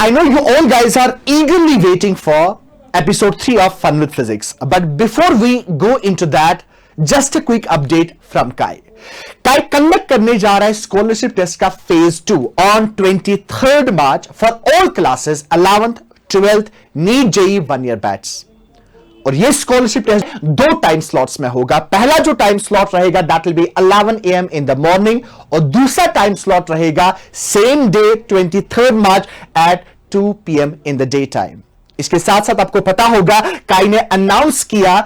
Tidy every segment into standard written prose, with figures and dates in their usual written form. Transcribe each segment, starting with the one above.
I know you all guys are eagerly waiting for episode 3 of Fun with Physics. But before we go into that, just a quick update from Kai. Kai conduct करने जा रहा है scholarship test का phase 2 on 23rd March for all classes 11th, 12th, NEET JEE 1 year batch. और ये scholarship test 2 time slots में होगा. पहला जो टाइम स्लॉट रहेगा that will be 11 AM in the morning और दूसरा टाइम स्लॉट रहेगा same day 23rd March at 2 PM in the daytime. इसके साथ साथ आपको पता होगा काई ने अनाउंस किया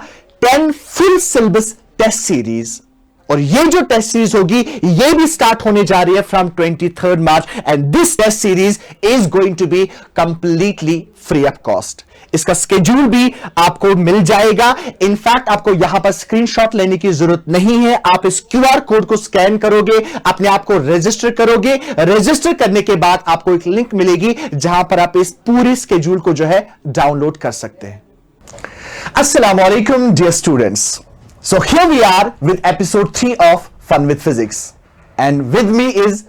10 फुल सिलेबस टेस्ट सीरीज और ये जो टेस्ट सीरीज होगी ये भी स्टार्ट होने जा रही है from 23rd March and this test series is going to be completely free of cost. इसका स्केड्यूल भी आपको मिल जाएगा. इनफैक्ट आपको यहां पर स्क्रीनशॉट लेने की जरूरत नहीं है. आप इस QR कोड को स्कैन करोगे, अपने आप को रजिस्टर करोगे. रजिस्टर करने के बाद आपको एक लिंक मिलेगी जहां पर आप इस पूरे स्केड्यूल को जो है डाउनलोड कर सकते हैं. अस्सलाम वालेकुम dear students. So here we are with episode 3 of Fun with Physics and with me is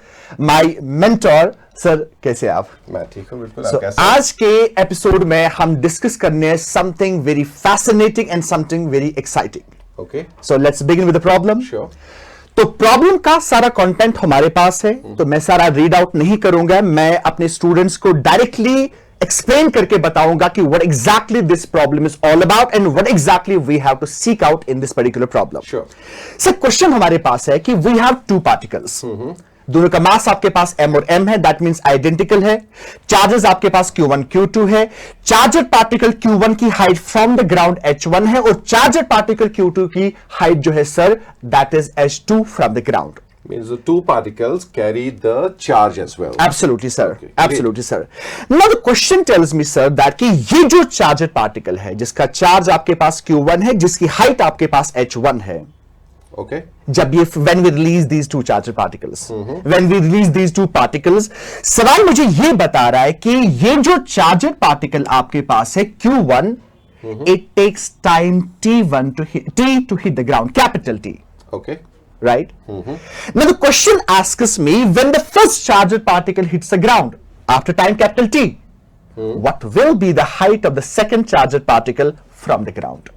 my mentor. Sir कैसे आप? मैं ठीक हूं बिल्कुल. So, आज के एपिसोड में हम डिस्कस करने हैं something very fascinating and something very exciting. Okay, so let's begin with the problem. Sure. तो प्रॉब्लम का सारा कंटेंट हमारे पास है तो मैं सारा रीड आउट नहीं करूंगा. मैं अपने स्टूडेंट्स को डायरेक्टली एक्सप्लेन करके बताऊंगा कि what exactly this problem is all about and what exactly we have to seek out in this particular problem. Sure. Sir question हमारे पास है कि we have 2 particles. दोनों का मास आपके पास m और m है, दैट मींस आइडेंटिकल है. चार्जेस आपके पास q1 q2 है. चार्जर पार्टिकल q1 की height from the ground h1 है और चार्जर पार्टिकल q2 की हाइट जो है sir that is h2 from the ground. Means the 2 particles carry the charge as well. Absolutely, sir. Okay. Absolutely, sir. Now the question tells me, sir, that कि ये जो charger particle है जिसका charge आपके पास Q1 है, जिसकी height आपके पास H1 है. Okay. जब ये when we release these 2 charger particles, when we release these 2 particles, सवाल मुझे ये बता रहा है कि ये जो चार्जर पार्टिकल आपके पास है Q1, it takes time T1 to hit the ground, capital T. Okay. Right? Now the question asks me when the first charged particle hits the ground after time capital T, what will be the height of the second charged particle from the ground?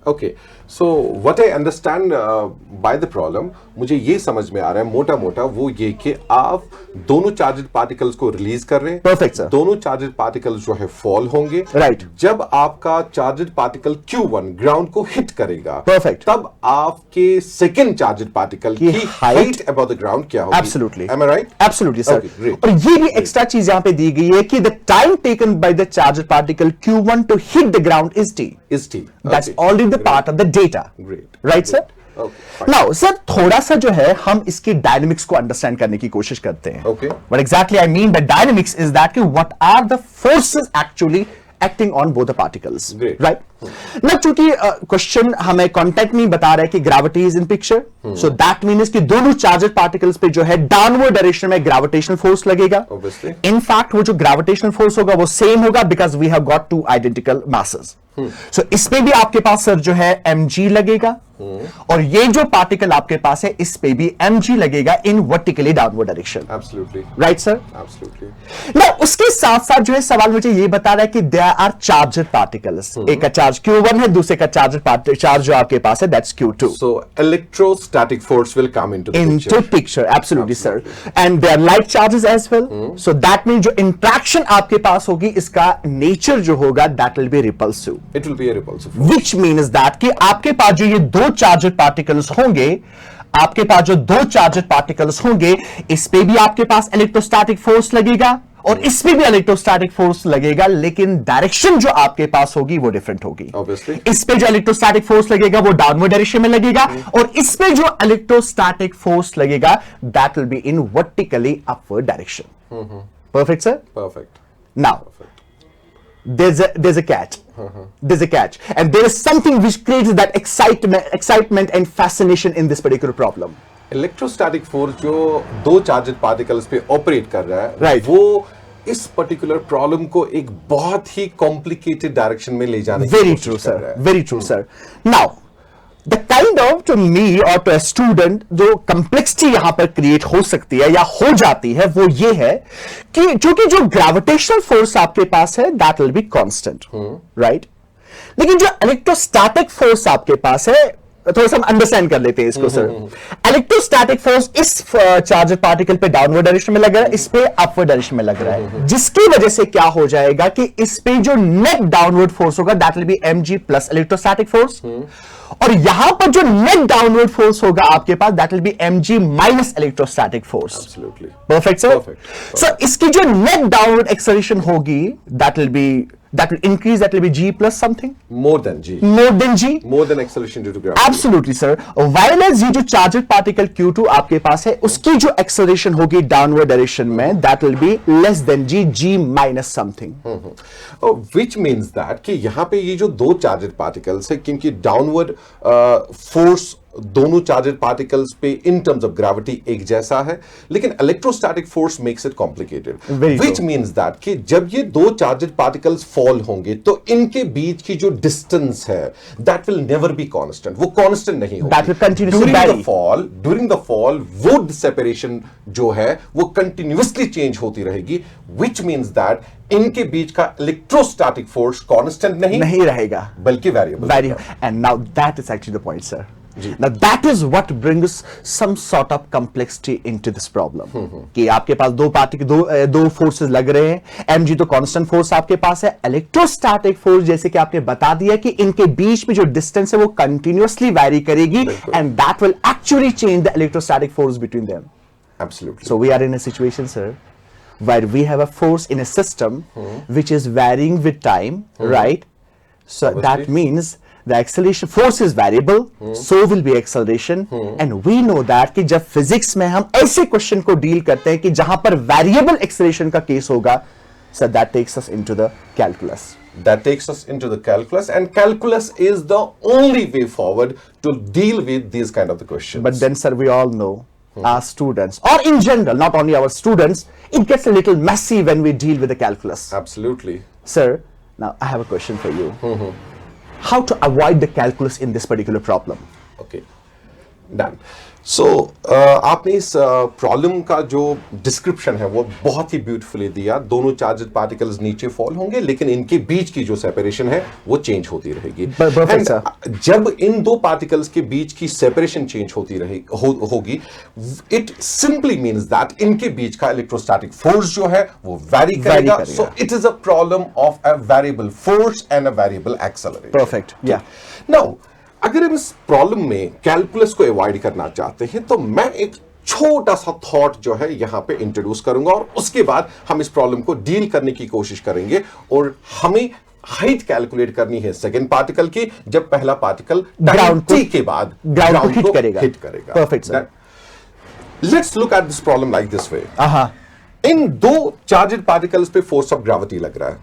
Okay. So what I understand by the problem, मुझे ये समझ में आ रहा है मोटा मोटा वो ये कि आप दोनों चार्जड पार्टिकल्स को रिलीज कर रहे हैं. Perfect, sir. दोनों चार्जड पार्टिकल्स जो है फॉल होंगे. Right. जब आपका चार्जड पार्टिकल Q1 ग्राउंड को हिट करेगा. Perfect. तब आपके सेकंड चार्जड पार्टिकल की हाइट अबव द ग्राउंड क्या होगी? Absolutely. Am I right? Absolutely, sir. Okay, great. और ये भी एक्स्ट्रा चीज यहां पे दी गई है कि the time taken by the charged particle Q1 to hit the ground is T. Is T. That's Okay. already the part of the data. Great. Right, sir? Okay, fine. Now, sir, थोड़ा सा जो है हम इसकी dynamics को understand करने की कोशिश करते हैं. Okay. What exactly I mean by dynamics is that what are the forces actually acting on both the particles. Great. Right? Now, चूंकि क्वेश्चन हमें कॉन्टेक्ट नहीं बता रहा है कि gravity is in picture, so that means कि दोनों charged particles पे जो है डाउनवर्ड डायरेक्शन में ग्रेविटेशनल फोर्स लगेगा. Obviously. इनफैक्ट वो जो ग्रेविटेशनल फोर्स होगा वो सेम होगा because we have got 2 identical masses. So इसमें भी आपके पास सर जो है mg लगेगा और ये जो पार्टिकल आपके पास है इस पे भी mg लगेगा in vertically downward direction. Absolutely. Right sir? Absolutely. ना उसके साथ साथ जो है सवाल मुझे ये बता रहा है कि देयर आर चार्जड पार्टिकल्स. एक का चार्ज Q1 है, दूसरे का चार्ज जो आपके पास है that's Q2. So electrostatic force will come into the picture. Absolutely, sir. And there are light charges as well. So that means जो इंट्रैक्शन आपके पास होगी इसका नेचर जो होगा that will be repulsive. It will be a repulsive force. Which means that कि आपके पास जो ये 2 चार्जड पार्टिकल्स होंगे, आपके पास जो 2 चार्जड पार्टिकल्स होंगे इस पे भी आपके पास इलेक्ट्रोस्टैटिक फोर्स लगेगा और इसमें भी इलेक्ट्रोस्टैटिक फोर्स लगेगा, लेकिन डायरेक्शन जो आपके पास होगी वो डिफरेंट होगी. Obviously. इस पे जो इलेक्ट्रोस्टैटिक फोर्स लगेगा वो डाउनवर्ड डायरेक्शन में लगेगा और इस पे जो इलेक्ट्रोस्टैटिक फोर्स लगेगा that will be in vertically upward direction. Perfect sir? Perfect. Now there's a catch. There's a catch, and there is something which creates that excitement and fascination in this particular problem. Electrostatic force जो 2 charged particles पे operate कर रहा है, Right. वो इस particular problem को एक बहुत ही कॉम्प्लिकेटेड डायरेक्शन में ले जाने की Very कोशिश true, कर रहा sir. है. Very true, sir. Now, the kind of to me और टू स्टूडेंट जो कंप्लेक्सिटी यहां पर क्रिएट हो सकती है या हो जाती है वो ये है कि क्योंकि जो ग्रेविटेशनल फोर्स आपके पास है that will be constant, right? लेकिन जो इलेक्ट्रोस्टैटिक फोर्स आपके पास है, थोड़ा सा हम अंडरस्टैंड कर लेते हैं इसको सर। इलेक्ट्रोस्टैटिक फोर्स इस चार्जर पार्टिकल पे डाउनवर्ड डायरेक्शन में लग रहा है, इस पे अपवर्ड डायरेक्शन में लग रहा है, जिसकी वजह से क्या हो जाएगा कि इस पे जो नेट डाउनवर्ड फोर्स होगा that will be mg plus electrostatic force, और यहां पर जो नेट डाउनवर्ड फोर्स होगा आपके पास that will be mg minus electrostatic force. Absolutely perfect sir. Perfect. So इसकी जो नेट डाउनवर्ड एक्सेलरेशन होगी that will increase, that will be g plus something, more than g, more than acceleration due to gravity. Absolutely sir। Whereas ये जो charger particle Q2 आपके पास है उसकी जो acceleration होगी डाउनवर्ड डायरेक्शन में that will be less than g minus something. Which means that कि यहाँ पे ये जो दो चार्जर पार्टिकल्स है, क्योंकि डाउनवर्ड फोर्स दोनों चार्जर पार्टिकल्स पे इन टर्म्स ऑफ ग्रेविटी एक जैसा है, लेकिन electrostatic force makes it complicated. Which means that कि जब ये दो चार्जर पार्टिकल्स फॉल होंगे तो इनके बीच की जो डिस्टेंस है that will never be constant, वो कांस्टेंट नहीं होगी। ड्यूरिंग द फॉल वो सेपरेशन जो है वो कंटिन्यूअसली चेंज होती रहेगी, विच मींस दैट इनके बीच का इलेक्ट्रोस्टैटिक फोर्स कांस्टेंट नहीं रहेगा बल्कि variable. And now that is actually the point sir. Now that is what brings some sort of complexity into this problem। कि आपके पास दो फोर्सेस लग रहे हैं, mg तो कांस्टेंट फोर्स आपके पास है, इलेक्ट्रोस्टैटिक फोर्स जैसे कि आपने बता दिया कि इनके बीच में जो डिस्टेंस है वो कंटिन्यूअसली वैरी करेगी and that will actually change the electrostatic force between them. Absolutely। So we are in a situation sir where we have a force in a system which is varying with time, right? So that means the acceleration force is variable, so will be acceleration, and we know that कि जब physics में हम ऐसे question को deal करते हैं कि जहां पर वेरिएबल एक्सेलरेशन का केस होगा, so that takes us into the calculus। That takes us into the calculus, and calculus is the only way forward to deal with these kind of the questions. But then sir, we all know our students, or in general, not only our students, it gets a little messy when we deal with the calculus। Absolutely। Sir, now I have a question for you। How to avoid the calculus in this particular problem? Okay, done। So आपने इस problem का जो description है वो बहुत ही beautifully दिया। दोनों charged particles नीचे फॉल होंगे लेकिन इनके बीच की जो सेपरेशन है वो चेंज होती रहेगी। जब इन दो पार्टिकल्स के बीच की सेपरेशन चेंज होती होगी, इट सिंपली मींस दैट इनके बीच का इलेक्ट्रोस्टैटिक फोर्स जो है वो वैरी करेगा। So it is a problem of a variable force and a variable acceleration. Perfect, या। नाउ अगर हम इस प्रॉब्लम में कैलकुलस को अवॉइड करना चाहते हैं तो मैं एक छोटा सा थॉट जो है यहां पे इंट्रोड्यूस करूंगा और उसके बाद हम इस प्रॉब्लम को डील करने की कोशिश करेंगे। और हमें हाइट कैलकुलेट करनी है सेकंड पार्टिकल की जब पहला पार्टिकल टाइम t के बाद ग्राउंड को हिट करेगा। Perfect sir. Let's look at this problem like this way. इन दो चार्जड पार्टिकल्स पे फोर्स ऑफ ग्रेविटी लग रहा है,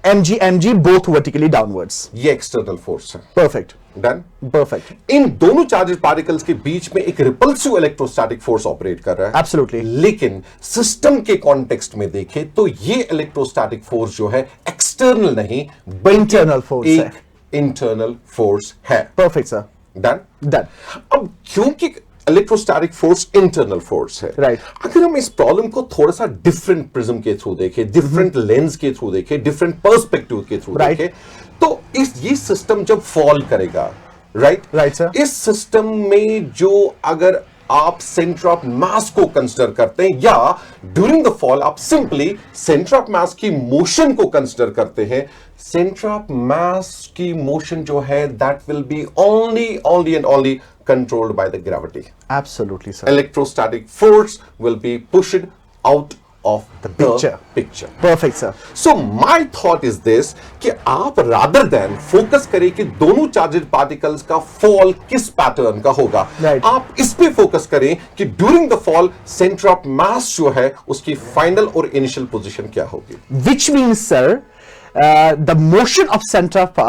mg बोथ वर्टिकली डाउनवर्ड्स। ये एक्सटर्नल फोर्स है। Perfect, done. परफेक्ट। इन दोनों चार्जड पार्टिकल्स के बीच में एक रिपल्सिव इलेक्ट्रोस्टैटिक फोर्स ऑपरेट कर रहा है। एब्सोल्युटली। लेकिन सिस्टम के कॉन्टेक्स्ट में देखें तो ये इलेक्ट्रोस्टैटिक फोर्स जो है एक्सटर्नल नहीं इंटरनल फोर्स है। इंटरनल फोर्स है। Perfect sir. डन। डन। अब क्योंकि इलेक्ट्रोस्टैटिक फोर्स इंटरनल फोर्स है, राइट। अगर हम इस प्रॉब्लम को थोड़ा सा डिफरेंट प्रिज्म के थ्रू देखें, डिफरेंट लेंस के थ्रू देखें, डिफरेंट पर्सपेक्टिव के थ्रू देखें, तो ये सिस्टम जब फॉल करेगा, राइट सर, इस सिस्टम में जो अगर आप सेंटर ऑफ मास को कंसीडर करते हैं या ड्यूरिंग द फॉल आप सिंपली सेंटर ऑफ मास की मोशन को कंसीडर करते हैं, सेंटर ऑफ मास की मोशन जो है that will B only and only controlled by the gravity. Absolutely sir. Electrostatic force will be pushed out of the picture. Perfect sir. So my thought is this कि आप rather than focus करें कि दोनों charged particles का fall किस pattern का होगा, right. आप इस पे focus करें कि during the fall center of mass जो है उसकी final और initial position क्या होगी. Which means sir, the motion of center of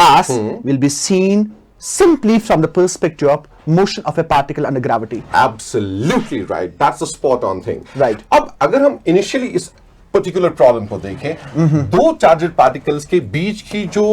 mass will be seen simply from the perspective of motion of a particle under gravity. Absolutely right. That's a spot on thing. Right. अब अगर हम initially इस particular problem को देखें, दो charged particles के बीच की जो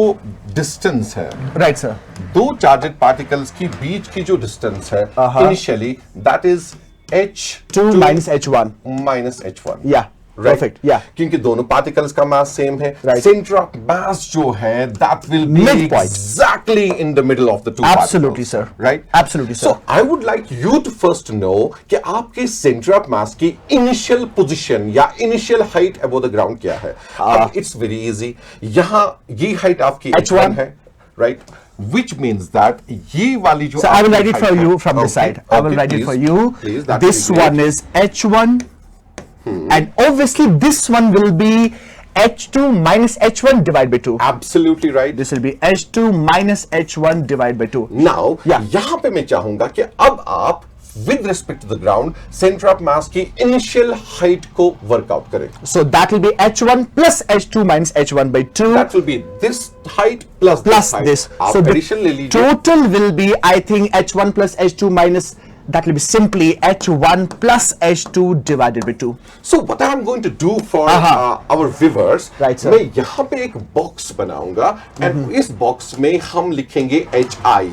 डिस्टेंस है, राइट सर, दो चार्जेड पार्टिकल्स की बीच की जो डिस्टेंस है initially that is H2 minus H1 minus H1. Yeah, perfect. Yeah. क्योंकि दोनों पार्टिकल्स का मास सेम है. Right. Center of mass जो है that will be Midpoint. exactly in the middle of the two Absolutely, particles. sir. Right? Absolutely, sir. So I would like you to first know कि आपके center of mass की initial position या initial height above the ground क्या है. अब it's very easy. यहाँ ये height आपकी H1 है. Right? Which means that ये वाली जो So I will write it for you from this side. I will write it for you. Please, that this will be one is H1 and obviously this one will be H2 minus H1 divided by 2. Absolutely right. This will be H2 minus H1 divided by 2. Now, Yeah. यहाँ पे मैं चाहूंगा कि अब आप with respect to the ground center of mass की initial height को workout करें. So that will be H1 plus H2 minus H1 by 2 That will be this height plus plus height. this. आप So the addition ले लीजिए. total will be, I think, H1 plus H2 minus, that will be simply H1 plus H2 divided by 2. So what I'm going to do for our viewers, Right, sir. मैं यहाँ पे एक box बनाऊंगा and इस box में हम लिखेंगे HI.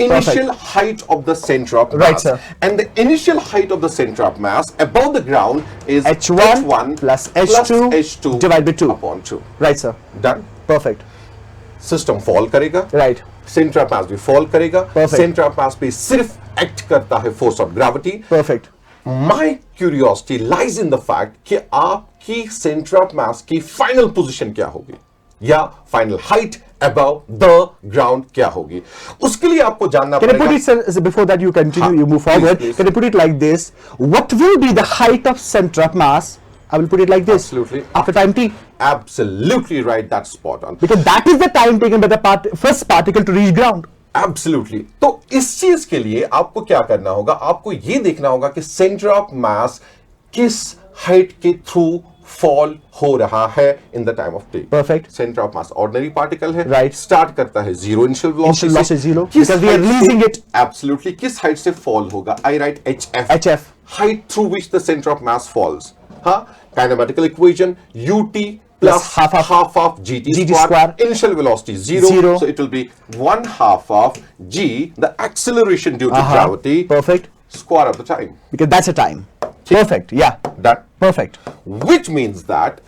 Initial height of the center of mass. Right, sir. And the initial height of the center of mass above the ground is H1 plus H2 divided by 2 upon 2. Right, sir. Done. Perfect. System fall करेगा. Right. Center of mass भी fall करेगा. Perfect. Center of mass पे सिर्फ act करता है force of gravity. Perfect. My curiosity lies in the fact कि आपकी center of mass की final position क्या होगी या final height above the ground क्या होगी. उसके लिए आपको जानना Can I पड़ेगा. put it, sir, before that you continue, you move forward. please. Can I put it like this? What will be the height of center of mass? I will put it like this. Absolutely. After time t. Absolutely right. That's spot on. Because that is the time taken by the first particle to reach ground. Absolutely. तो इस चीज के लिए आपको क्या करना होगा, आपको ये देखना होगा कि सेंटर ऑफ मास किस हाइट के थ्रू फॉल हो रहा है in the time of T. Perfect. Centre of mass ordinary particle है. Right. स्टार्ट करता है zero initial Initial velocity velocity zero, because we are releasing it. Absolutely. किस height से फॉल होगा? आई right HF. HF. Height through which the center of mass falls. हाँ, kinematical equation UT plus half of GT square. Initial velocity zero. So it will be 1/2 of G, the acceleration due to gravity. Perfect. Square of the time. Because that's a time. Perfect. Yeah. That. Perfect. Which means that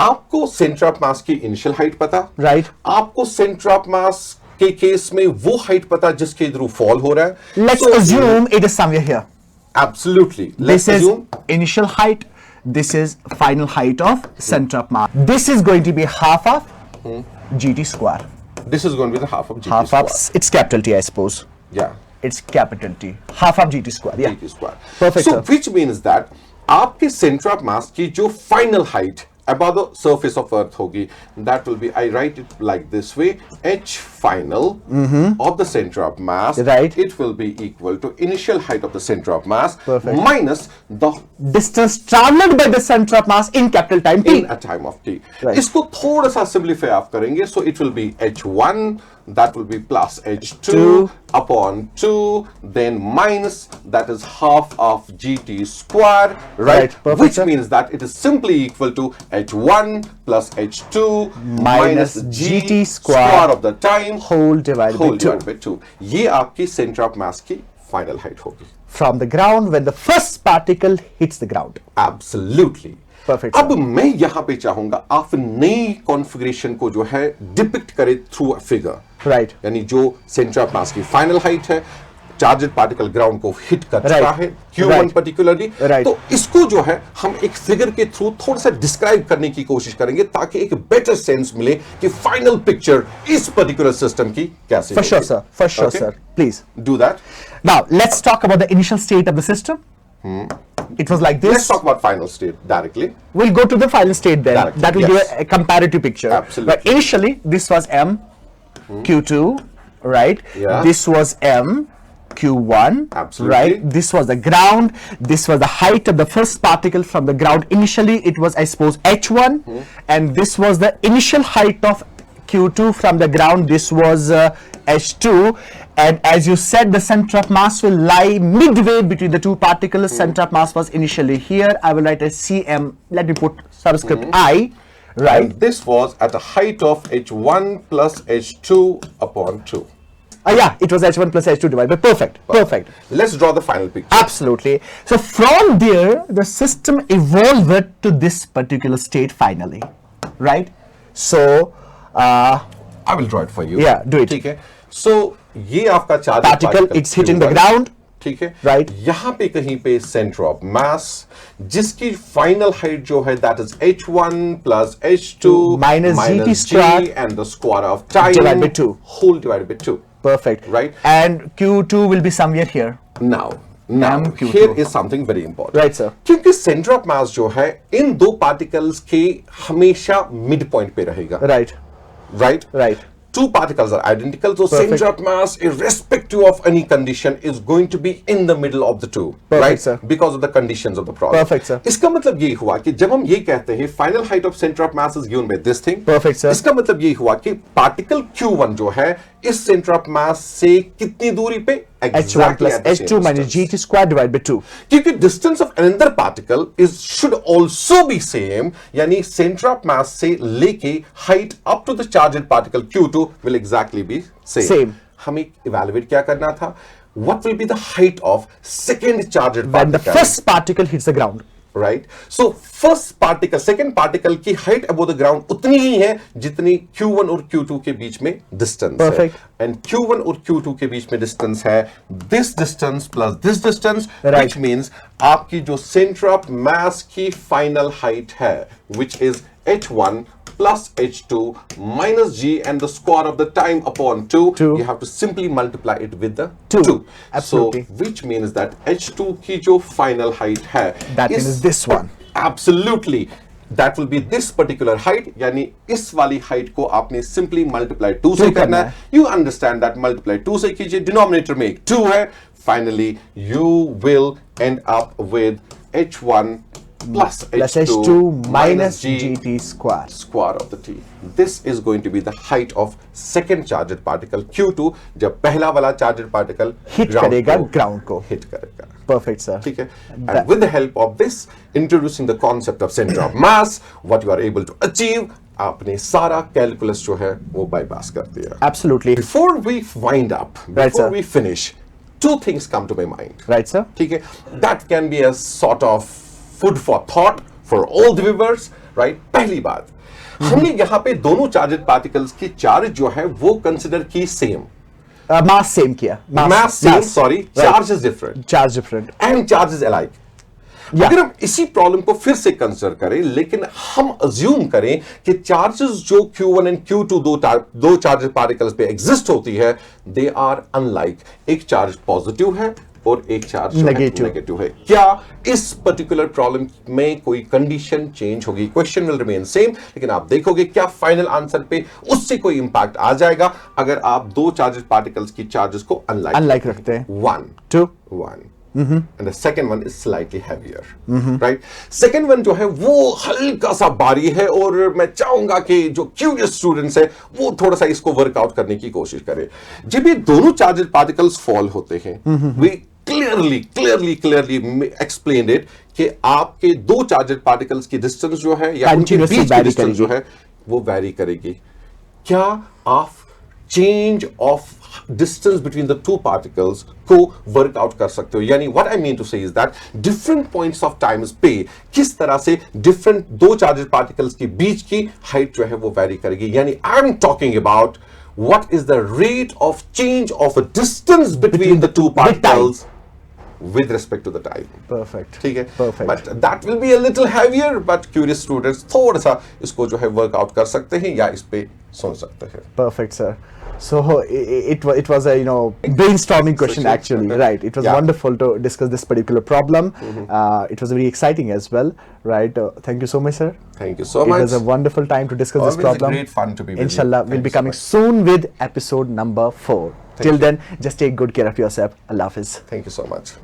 आपको center of mass की initial height पता. Right. आपको center of mass के case में वो height पता जिसके through fall हो रहा है. Let's So, assume it is somewhere here. Absolutely. Let's This is assume. initial height. This is final height of center of mass. This is going to be half of GT square. This is going to be the half of GT Half square. of, it's capital T, I suppose. Yeah. It's capital T. Half of GT square. Yeah. GT square. Perfect, So sir. which means that आपके center of mass की जो final height above the surface of earth होगी, that will be, I write it like this way, H final of the center of mass. Right. It will be equal to initial height of the center of mass. Perfect. Minus the Distance traveled by the center of mass in capital time T. in a time of t. Right. इसको थोड़ा सा simplify आप करेंगे, so it will be H1, that will be plus H2 Two. upon 2, then minus, that is half of GT square, right? Perfect, Which sir. means that it is simply equal to H1 plus H2 Minus GT square of the time Whole divided by 2. divided by 2. ये आपकी center of mass की final height होगी. From the ground when the first particle hits the ground. Absolutely. Perfect, अब मैं यहां पे चाहूंगा आप नई कॉन्फ़िगरेशन को जो है डिपिक्ट करें थ्रू अ फिगर. Right. यानी जो सेंटर ऑफ मास की फाइनल हाइट है, चार्जेड पार्टिकल ग्राउंड को हिट कर चुका Right. है, Q1 Right. पर्टिकुलरली. Right. तो इसको जो है हम एक फिगर के थ्रू थोड़ा सा डिस्क्राइब करने की कोशिश करेंगे ताकि एक बेटर सेंस मिले कि फाइनल पिक्चर इस पर्टिकुलर सिस्टम की कैसे For sure, होगी. sir. For sure, Okay? sir. Please. Do that. Now, let's talk about the initial state of the system. It was like Let's this. talk about final state directly. We'll go to the final state then. Directly, That will yes. give a comparative picture. Absolutely. But initially, this was M, Q2, right? Yeah. This was M, Q1, Absolutely. right? This was the ground. This was the height of the first particle from the ground. Initially, it was, I suppose, H1, and this was the initial height of Q2 from the ground. This was H2, and as you said, the center of mass will lie midway between the two particles. Center of mass was initially here. I will write as CM. Let me put subscript I, right? And this was at a height of H1 plus H2 upon 2. Yeah, it was H1 plus H2 divided by perfect. Perfect. Let's draw the final picture. Absolutely. So from there, the system evolved to this particular state finally, right? So, I will draw it for you. Yeah, do it. ठीक है. So ये आपका charged particle, it's hitting the Q1, ground. ठीक है. Right. यहाँ पे कहीं पे center of mass, जिसकी final height जो है that is h1 plus h2 minus gt g squared and the square of time divided by 2. whole divided by 2. Perfect. Right. And Q2 will be somewhere here. Now Q2. here is something very important. Right, sir. क्योंकि center of mass जो है इन दो particles के हमेशा mid point पे रहेगा. Right. Right? Right. Two particles are identical, so Perfect. center of mass, irrespective of any condition, is going to be in the middle of the two. Perfect, right? sir. Because of the conditions of the problem. Perfect, sir. इसका मतलब ये हुआ कि जब हम ये कहते हैं final height of center of mass is given by this thing. Perfect, sir. इसका मतलब ये हुआ कि particle Q1 जो है इस center of mass से कितनी दूरी पे? H1 plus at the same H2 minus distance. gt squared divided by 2. क्योंकि distance of another particle is should also be same, यानी center of mass से लेके height up to the charged particle Q2 will exactly be same. Same. हमें evaluate क्या करना था? What will be the height of second charged When the particle? first particle hits the ground. Right? So first particle, second particle की height above the ground उतनी ही है जितनी Q1 और Q2 के बीच में distance Perfect. है. And Q1 और Q2 के बीच में distance है this distance plus this distance, Right. which means आपकी जो center of mass की final height है, which is H1 plus H2 minus G and the square of the time upon 2. Two. You have to simply multiply it with the Two. 2. Absolutely. So which means that H2 की जो final height है That is this one. Absolutely. That will be this particular height, यानी इस वाली height को आपने simply multiply 2 से करना है. You understand that multiply 2 से कीजिए, denominator में 2 है. Finally, you will end up with H1 plus H2 minus gt squared. square of the t. This is going to be the height of second charged particle Q2 जब पहला वाला charged particle Hit करेगा ground को. hit करेगा. Perfect, sir. ठीक है. And with the help of this, introducing the concept of center of mass, what you are able to achieve, आपने सारा calculus जो है वो bypass कर दिया. Absolutely. Before we wind up, Right, before sir. we finish, two things come to my mind. Right, sir? ठीक है. That can be a sort of food for thought for all the viewers, right? पहली बात, हमने यहाँ पे दोनों charged particles की charge जो है वो consider की same. Mass same किया. Mass same, sorry, Right. charge is different. Charge different. And charge is alike. Yeah. अगर हम इसी प्रॉब्लम को फिर से कंसिडर करें, लेकिन हम अज्यूम करें कि चार्जेस जो Q1 एंड Q2 दो चार्ज पार्टिकल्स पे एग्जिस्ट होती है, दे आर अनलाइक. एक चार्ज पॉजिटिव है और एक चार्ज नेगेटिव है. क्या इस पर्टिकुलर प्रॉब्लम में कोई कंडीशन चेंज होगी? क्वेश्चन विल रिमेन सेम, लेकिन आप देखोगे क्या फाइनल आंसर पे उससे कोई इंपैक्ट आ जाएगा अगर आप दो चार्ज पार्टिकल्स की चार्जेस को अनलाइक रखते हैं. 1 2 1 and the second one is slightly heavier. Right? Second one जो है वो हल्का सा भारी है और मैं चाहूंगा कि जो curious students है वो थोड़ा सा इसको वर्कआउट करने की कोशिश करें. जब ये दोनों चार्जेड पार्टिकल्स फॉल होते हैं, we clearly explained it कि आपके दो चार्जेड पार्टिकल्स की डिस्टेंस जो है या उनके बीच की डिस्टेंस जो है वो वैरी करेगी. क्या आप change of distance between the two particles को वर्कआउट कर सकते हो? यानी what I mean to say is that different points of time पे किस तरह से different दो चार्जेड पार्टिकल्स के बीच की हाइट जो है वो वैरी करेगी. यानी I am talking about what is the rate of change of a distance between the two particles with respect to the time. Perfect. ठीक है. Perfect. But that will be a little heavier, but curious students थोड़ा सा इसको जो है workout कर सकते हैं या इस पे सोच सकते हैं. Perfect, sir. So it was a brainstorming question actually, right? It was wonderful to discuss this particular problem. It was very exciting as well, right? Thank you so much, sir. Thank you so much. It was a wonderful time to discuss this problem. Always a great fun to be with you. Inshallah, we'll be coming soon with episode number 4. Till then, just take good care of yourself. Allah Hafiz. Thank you so much.